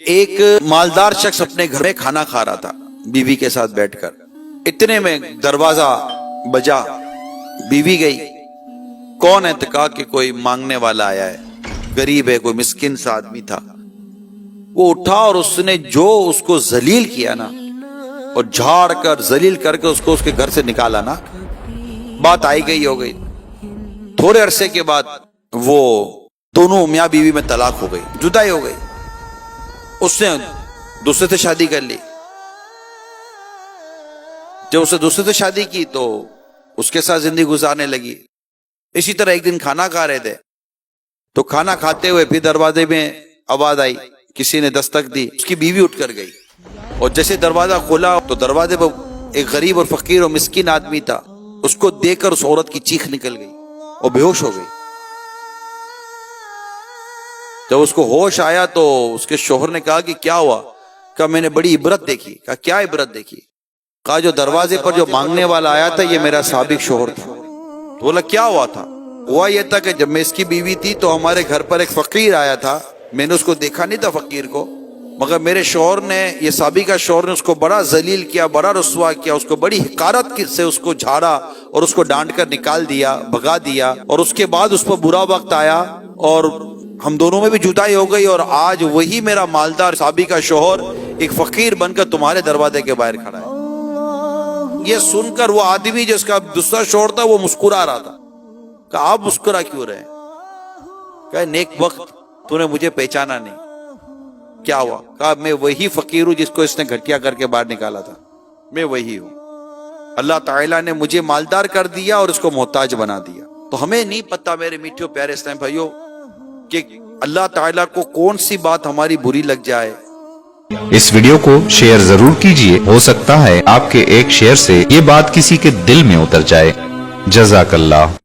ایک مالدار شخص اپنے گھر میں کھانا کھا رہا تھا بیوی کے ساتھ بیٹھ کر. اتنے میں دروازہ بجا. بیوی گئی. کون ہے؟ تو کہا کہ کوئی مانگنے والا آیا ہے, غریب ہے, کوئی مسکین سا آدمی تھا. وہ اٹھا اور اس نے جو اس کو ذلیل کیا نا, اور جھاڑ کر ذلیل کر کے اس کو اس کے گھر سے نکالا نا, بات آئی گئی ہو گئی. تھوڑے عرصے کے بعد وہ دونوں میاں بیوی میں طلاق ہو گئی, جدائی ہو گئی. اس نے دوسرے سے شادی کر لی. جب اس نے دوسرے سے شادی کی تو اس کے ساتھ زندگی گزارنے لگی. اسی طرح ایک دن کھانا کھا رہے تھے تو کھانا کھاتے ہوئے پھر دروازے میں آواز آئی, کسی نے دستک دی. اس کی بیوی اٹھ کر گئی اور جیسے دروازہ کھولا تو دروازے پر ایک غریب اور فقیر اور مسکین آدمی تھا. اس کو دیکھ کر اس عورت کی چیخ نکل گئی اور بے ہوش ہو گئی. جب اس کو ہوش آیا تو اس کے شوہر نے کہا کہ کیا ہوا؟ کہا میں نے بڑی عبرت دیکھی. کہا کیا عبرت دیکھی؟ کہا جو دروازے پر جو مانگنے والا آیا تھا یہ میرا سابق شوہر تھا. تو بولا کیا ہوا تھا؟ ہوا یہ تھا کہ جب میں اس کی بیوی تھی تو ہمارے گھر پر ایک فقیر آیا تھا. میں نے اس کو دیکھا نہیں تھا فقیر کو, مگر میرے شوہر نے, یہ سابقہ شوہر نے اس کو بڑا ذلیل کیا, بڑا رسوا کیا, اس کو بڑی حقارت سے اس کو جھاڑا اور اس کو ڈانٹ کر نکال دیا, بھگا دیا. اور اس کے بعد اس پر برا وقت آیا اور ہم دونوں میں بھی جدائی ہو گئی. اور آج وہی میرا مالدار سابقہ شوہر ایک فقیر بن کر تمہارے دروازے کے باہر کھڑا ہے. یہ سن کر وہ آدمی جس کا دوسرا شوہر تھا وہ مسکرا رہا تھا. کہا آپ مسکرا کیوں رہے؟ کہا نیک وقت تو نے مجھے پہچانا نہیں. کیا ہوا؟ کہا میں وہی فقیر ہوں جس کو اس نے گھٹیا کر کے باہر نکالا تھا. میں وہی ہوں. اللہ تعالیٰ نے مجھے مالدار کر دیا اور اس کو محتاج بنا دیا. تو ہمیں نہیں پتا میرے میٹھے پیارے اسلام بھائیوں کہ اللہ تعالیٰ کو کون سی بات ہماری بری لگ جائے. اس ویڈیو کو شیئر ضرور کیجئے, ہو سکتا ہے آپ کے ایک شیئر سے یہ بات کسی کے دل میں اتر جائے. جزاک اللہ.